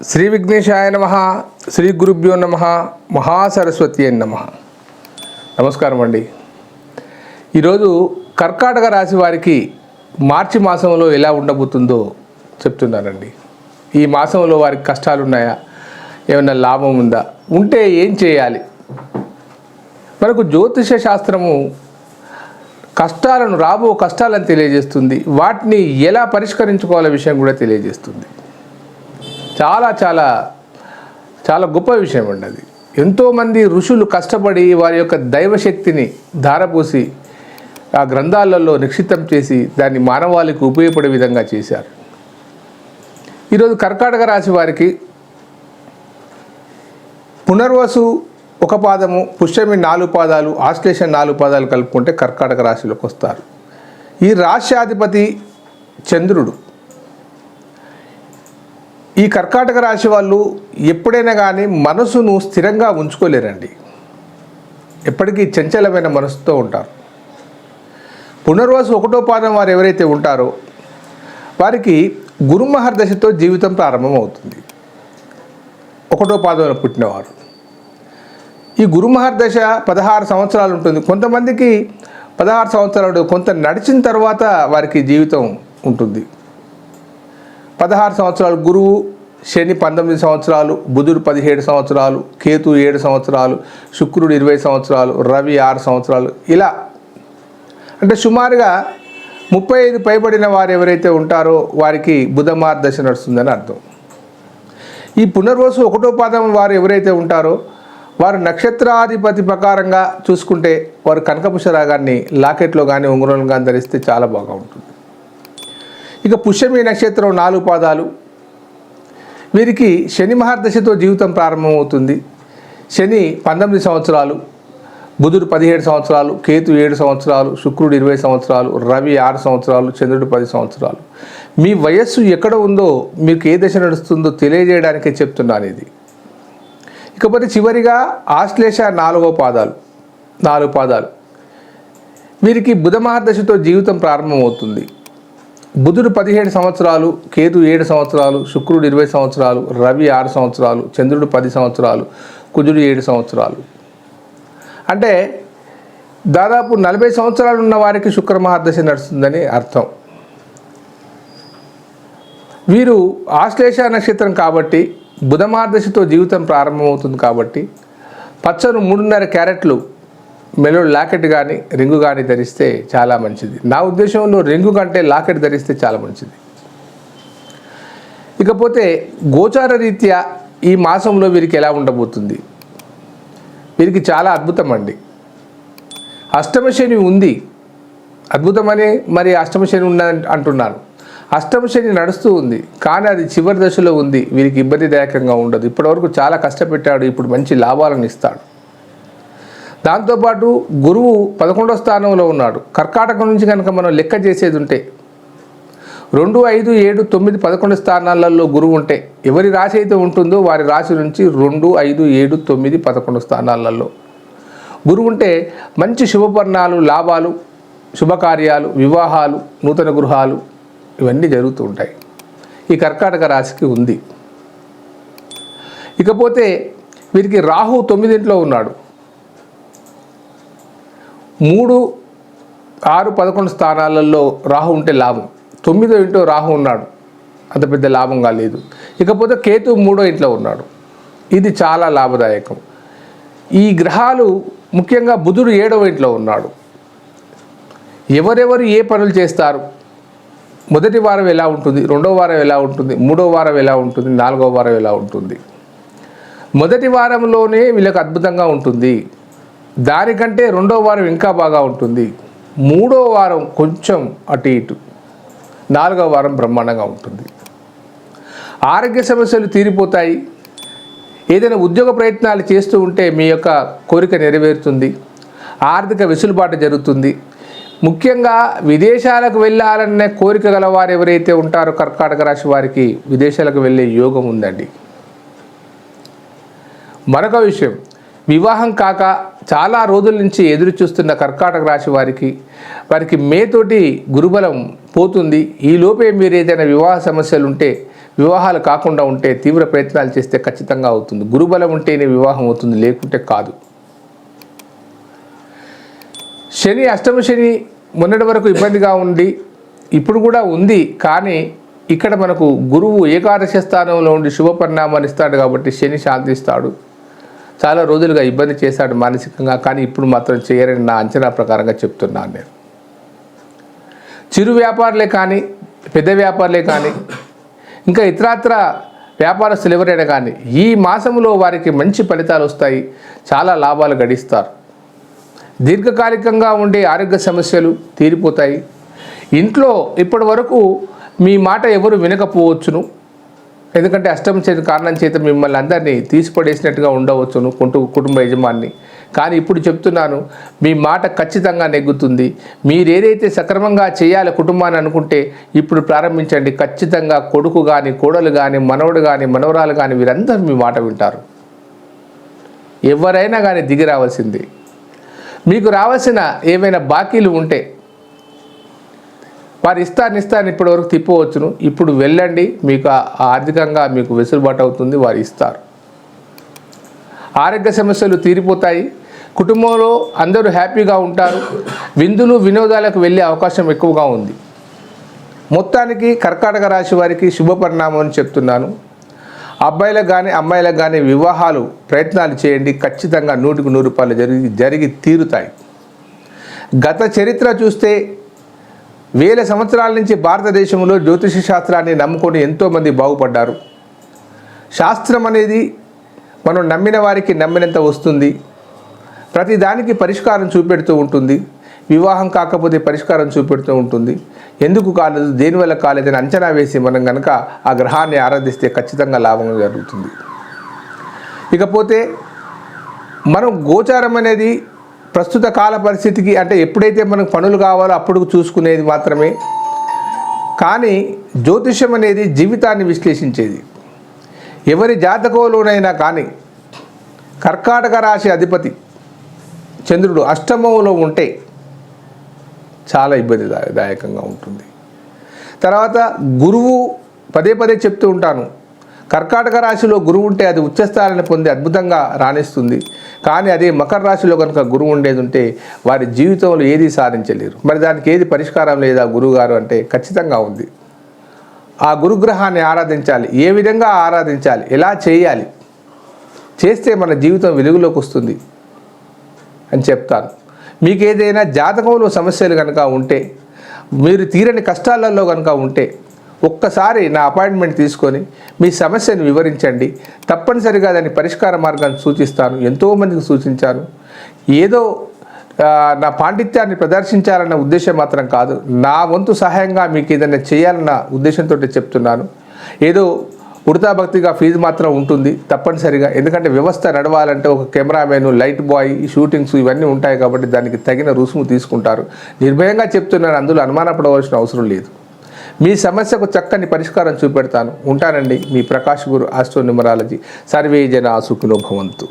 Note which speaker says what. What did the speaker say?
Speaker 1: శ్రీ విఘ్నేశాయ నమః, శ్రీ గురుభ్యో నమః, మహాసరస్వతి అని నమః. నమస్కారం అండి. ఈరోజు కర్కాటక రాశి వారికి మార్చి మాసంలో ఎలా ఉండబోతుందో చెప్తున్నానండి. ఈ మాసంలో వారికి కష్టాలు ఉన్నాయా, ఏమైనా లాభం ఉందా, ఉంటే ఏం చేయాలి? మనకు జ్యోతిష శాస్త్రము రాబో కష్టాలను తెలియజేస్తుంది, వాటిని ఎలా పరిష్కరించుకోవాలనే విషయం కూడా తెలియజేస్తుంది. చాలా చాలా చాలా గొప్ప విషయం అండి అది. ఎంతోమంది ఋషులు కష్టపడి వారి యొక్క దైవశక్తిని ధారపోసి ఆ గ్రంథాలలో నిక్షిప్తం చేసి దాన్ని మానవాళికి ఉపయోగపడే విధంగా చేశారు. ఈరోజు కర్కాటక రాశి వారికి పునర్వసు 1 పాదము, పుష్యమి 4 పాదాలు, ఆశ్లేష 4 పాదాలు కలుపుకుంటే కర్కాటక రాశిలోకి వస్తారు. ఈ రాశ్యాధిపతి చంద్రుడు. ఈ కర్కాటక రాశి వాళ్ళు ఎప్పుడైనా కానీ మనసును స్థిరంగా ఉంచుకోలేరండి. ఎప్పటికీ చంచలమైన మనసుతో ఉంటారు. పునర్వసు 1వ పాదం వారు ఎవరైతే ఉంటారో వారికి గురుమహర్దశతో జీవితం ప్రారంభమవుతుంది. 1వ పాదంలో పుట్టినవారు. ఈ గురుమహర్దశ 16 సంవత్సరాలు ఉంటుంది. కొంతమందికి 16 సంవత్సరాలు, కొంత నడిచిన తర్వాత వారికి జీవితం ఉంటుంది. 16 సంవత్సరాలు గురువు, శని 19 సంవత్సరాలు, బుధుడు 17 సంవత్సరాలు, కేతు 7 సంవత్సరాలు, శుక్రుడు 20 సంవత్సరాలు, రవి 6 సంవత్సరాలు, ఇలా అంటే సుమారుగా 35 పైబడిన వారు ఎవరైతే ఉంటారో వారికి బుధమార్దశ నడుస్తుందని అర్థం. ఈ పునర్వసు 1వ పాదం వారు ఎవరైతే ఉంటారో వారు నక్షత్రాధిపతి ప్రకారంగా చూసుకుంటే వారు కనకపుష్ప రాగాన్ని లాకెట్లో కానీ ఉంగరంలో కానీ ధరిస్తే చాలా బాగా ఉంటుంది. ఇక పుష్యమి నక్షత్రం 4 పాదాలు వీరికి శని మహర్దశతో జీవితం ప్రారంభమవుతుంది. శని 19 సంవత్సరాలు, బుధుడు 17 సంవత్సరాలు, కేతు 7 సంవత్సరాలు, శుక్రుడు 20 సంవత్సరాలు, రవి 6 సంవత్సరాలు, చంద్రుడు 10 సంవత్సరాలు. మీ వయస్సు ఎక్కడ ఉందో, మీకు ఏ దశ నడుస్తుందో తెలియజేయడానికే చెప్తున్నాను ఇది. ఇకపోతే చివరిగా ఆశ్లేష 4వ పాదాలు, 4 పాదాలు వీరికి బుధ మహర్దశతో జీవితం ప్రారంభమవుతుంది. బుధుడు 17 సంవత్సరాలు, కేతు 7 సంవత్సరాలు, శుక్రుడు 20 సంవత్సరాలు, రవి 6 సంవత్సరాలు, చంద్రుడు 10 సంవత్సరాలు, కుజుడు 7 సంవత్సరాలు. అంటే దాదాపు 40 సంవత్సరాలు ఉన్న వారికి శుక్ర మహర్దశ నడుస్తుందని అర్థం. వీరు ఆశ్లేష నక్షత్రం కాబట్టి బుధ మహర్దశతో జీవితం ప్రారంభమవుతుంది కాబట్టి పచ్చను 3.5 క్యారెట్లు మెలో లాకెట్ కానీ రింగు కానీ ధరిస్తే చాలా మంచిది. నా ఉద్దేశంలో రింగు కంటే లాకెట్ ధరిస్తే చాలా మంచిది. ఇకపోతే గోచార రీత్యా ఈ మాసంలో వీరికి ఎలా ఉండబోతుంది? వీరికి చాలా అద్భుతం అండి. అష్టమ శని ఉంది. అద్భుతమని మరి అష్టమ శని ఉన్నది అంటున్నాను. అష్టమ శని నడుస్తూ ఉంది, కానీ అది చివరి దశలో ఉంది. వీరికి ఇబ్బందిదాయకంగా ఉండదు. ఇప్పటివరకు చాలా కష్టపెట్టాడు, ఇప్పుడు మంచి లాభాలను ఇస్తాడు. దాంతోపాటు గురువు 11వ స్థానంలో ఉన్నాడు. కర్కాటకం నుంచి కనుక మనం లెక్క చేసేది ఉంటే 2, 5, 7, 9, 11 స్థానాలలో గురువు ఉంటే ఎవరి రాశి అయితే ఉంటుందో వారి రాశి నుంచి 2, 5, 7, 9, 11 స్థానాలలో గురువు ఉంటే మంచి శుభపర్ణాలు, లాభాలు, శుభకార్యాలు, వివాహాలు, నూతన గృహాలు ఇవన్నీ జరుగుతూ ఉంటాయి. ఈ కర్కాటక రాశికి ఉంది. ఇకపోతే వీరికి రాహు 9ంట్లో ఉన్నాడు. 3, 6, 11 స్థానాలలో రాహు ఉంటే లాభం. 9వ ఇంట్లో రాహు ఉన్నాడు, అంత పెద్ద లాభంగా లేదు. ఇకపోతే కేతు 3వ ఇంట్లో ఉన్నాడు, ఇది చాలా లాభదాయకం. ఈ గ్రహాలు ముఖ్యంగా బుధుడు 7వ ఇంట్లో ఉన్నాడు. ఎవరెవరు ఏ పనులు చేస్తారు, మొదటి వారం ఎలా ఉంటుంది, 2వ వారం ఎలా ఉంటుంది, 3వ వారం ఎలా ఉంటుంది, 4వ వారం ఎలా ఉంటుంది? మొదటి వారంలోనే వీళ్ళకి అద్భుతంగా ఉంటుంది. దానికంటే 2వ వారం ఇంకా బాగా ఉంటుంది. 3వ వారం కొంచెం అటు ఇటు, 4వ వారం బ్రహ్మాండంగా ఉంటుంది. ఆరోగ్య సమస్యలు తీరిపోతాయి. ఏదైనా ఉద్యోగ ప్రయత్నాలు చేస్తూ ఉంటే మీ యొక్క కోరిక నెరవేరుతుంది. ఆర్థిక వెసులుబాటు జరుగుతుంది. ముఖ్యంగా విదేశాలకు వెళ్ళాలనే కోరిక గలవారు ఎవరైతే ఉంటారో కర్కాటక రాశి వారికి విదేశాలకు వెళ్ళే యోగం ఉందండి. మరొక విషయం, వివాహం కాక చాలా రోజుల నుంచి ఎదురు చూస్తున్న కర్కాటక రాశి వారికి మే తోటి గురుబలం పోతుంది. ఈ లోపే మీరు ఏదైనా వివాహ సమస్యలు ఉంటే, వివాహాలు కాకుండా ఉంటే తీవ్ర ప్రయత్నాలు చేస్తే ఖచ్చితంగా అవుతుంది. గురుబలం ఉంటేనే వివాహం అవుతుంది, లేకుంటే కాదు. శని, అష్టమ శని మొన్నటి వరకు ఇబ్బందిగా ఉంది, ఇప్పుడు కూడా ఉంది. కానీ ఇక్కడ మనకు గురువు ఏకాదశ స్థానంలో ఉండి శుభ పరిణామాన్ని ఇస్తాడు కాబట్టి శని శాంతిస్తాడు. చాలా రోజులుగా ఇబ్బంది చేశాడు మానసికంగా, కానీ ఇప్పుడు మాత్రం చేయరని నా అంచనా ప్రకారంగా చెప్తున్నాను నేను. చిరు వ్యాపారులే కానీ, పెద్ద వ్యాపారులే కానీ, ఇంకా ఇతరత్ర వ్యాపారస్తులు ఎవరైనా కానీ ఈ మాసంలో వారికి మంచి ఫలితాలు వస్తాయి, చాలా లాభాలు గడిస్తారు. దీర్ఘకాలికంగా ఉండే ఆరోగ్య సమస్యలు తీరిపోతాయి. ఇంట్లో ఇప్పటి వరకు మీ మాట ఎవరు వినకపోవచ్చును, ఎందుకంటే అష్టమ శని కారణం చేత మిమ్మల్ని అందరినీ తీసిపడేసినట్టుగా ఉండవచ్చును కుటుంబ యజమాని. కానీ ఇప్పుడు చెప్తున్నాను, మీ మాట ఖచ్చితంగా నెగ్గుతుంది. మీరు ఏదైతే సక్రమంగా చేయాలి కుటుంబాన్ని అనుకుంటే ఇప్పుడు ప్రారంభించండి. ఖచ్చితంగా కొడుకు కానీ, కోడలు కానీ, మనవడు కానీ, మనవరాలు కానీ వీరందరూ మీ మాట వింటారు. ఎవరైనా కానీ దిగి రావాల్సింది. మీకు రావాల్సిన ఏమైనా బాకీలు ఉంటే వారు ఇస్తాను ఇప్పటివరకు తిప్పవచ్చును. ఇప్పుడు వెళ్ళండి, మీకు ఆర్థికంగా మీకు వెసులుబాటు అవుతుంది, వారు ఇస్తారు. ఆరోగ్య సమస్యలు తీరిపోతాయి. కుటుంబంలో అందరూ హ్యాపీగా ఉంటారు. విందులు వినోదాలకు వెళ్ళే అవకాశం ఎక్కువగా ఉంది. మొత్తానికి కర్కాటక రాశి వారికి శుభ పరిణామం అని చెప్తున్నాను. అబ్బాయిలకు కానీ అమ్మాయిలకు కానీ వివాహాలు ప్రయత్నాలు చేయండి. ఖచ్చితంగా 100కు 100 రూపాయలు జరిగి తీరుతాయి. గత చరిత్ర చూస్తే వేల సంవత్సరాల నుంచి భారతదేశంలో జ్యోతిష శాస్త్రాన్ని నమ్ముకొని ఎంతోమంది బాగుపడ్డారు. శాస్త్రం అనేది మనం నమ్మిన వారికి నమ్మినంత వస్తుంది. ప్రతి దానికి పరిష్కారం చూపెడుతూ ఉంటుంది. వివాహం కాకపోతే పరిష్కారం చూపెడుతూ ఉంటుంది. ఎందుకు కాలేదు, దేనివల్ల కాలేదని అంచనా వేసి మనం కనుక ఆ గ్రహాన్ని ఆరాధిస్తే ఖచ్చితంగా లాభం జరుగుతుంది. ఇకపోతే మనం గోచారం అనేది ప్రస్తుత కాల పరిస్థితికి, అంటే ఎప్పుడైతే మనకు పనులు కావాలో అప్పుడు చూసుకునేది మాత్రమే. కానీ జ్యోతిష్యం అనేది జీవితాన్ని విశ్లేషించేది. ఎవరి జాతకంలోనైనా కానీ కర్కాటక రాశి అధిపతి చంద్రుడు అష్టమంలో ఉంటే చాలా ఇబ్బందిదాయకంగా ఉంటుంది. తర్వాత గురువు, పదే పదే చెప్తూ ఉంటాను, కర్కాటక రాశిలో గురువు ఉంటే అది ఉచ్చస్థానాన్ని పొంది అద్భుతంగా రాణిస్తుంది. కానీ అదే మకర రాశిలో కనుక గురువు ఉండేది ఉంటే వారి జీవితంలో ఏది సాధించలేరు. మరి దానికి ఏది పరిష్కారం లేదా గురువుగారు అంటే ఖచ్చితంగా ఉంది. ఆ గురుగ్రహాన్ని ఆరాధించాలి. ఏ విధంగా ఆరాధించాలి, ఎలా చేయాలి, చేస్తే మన జీవితం వెలుగులోకి వస్తుంది అని చెప్తాను. మీకు ఏదైనా జాతకంలో సమస్యలు కనుక ఉంటే, మీరు తీరని కష్టాలలో కనుక ఉంటే ఒక్కసారి నా అపాయింట్మెంట్ తీసుకొని మీ సమస్యను వివరించండి. తప్పనిసరిగా దాని పరిష్కార మార్గాన్ని సూచిస్తాను. ఎంతోమందికి సూచించాను. ఏదో నా పాండిత్యాన్ని ప్రదర్శించాలన్న ఉద్దేశం మాత్రం కాదు, నా వంతు సహాయంగా మీకు ఏదైనా చేయాలన్న ఉద్దేశంతో చెప్తున్నాను. ఏదో ఉడతా భక్తిగా ఫీజు మాత్రం ఉంటుంది తప్పనిసరిగా. ఎందుకంటే వ్యవస్థ నడవాలంటే ఒక కెమెరామెన్, లైట్ బాయ్, షూటింగ్స్ ఇవన్నీ ఉంటాయి కాబట్టి దానికి తగిన రుసుము తీసుకుంటారు. నిర్భయంగా చెప్తున్నాను, అందులో అనుమానపడవలసిన అవసరం లేదు. మీ సమస్యకు చక్కని పరిష్కారం చూపెడతాను. ఉంటానండి, మీ ప్రకాష్ గురు ఆస్ట్రో న్యూమరాలజీ. సర్వే జనా సుఖినో భవంతు.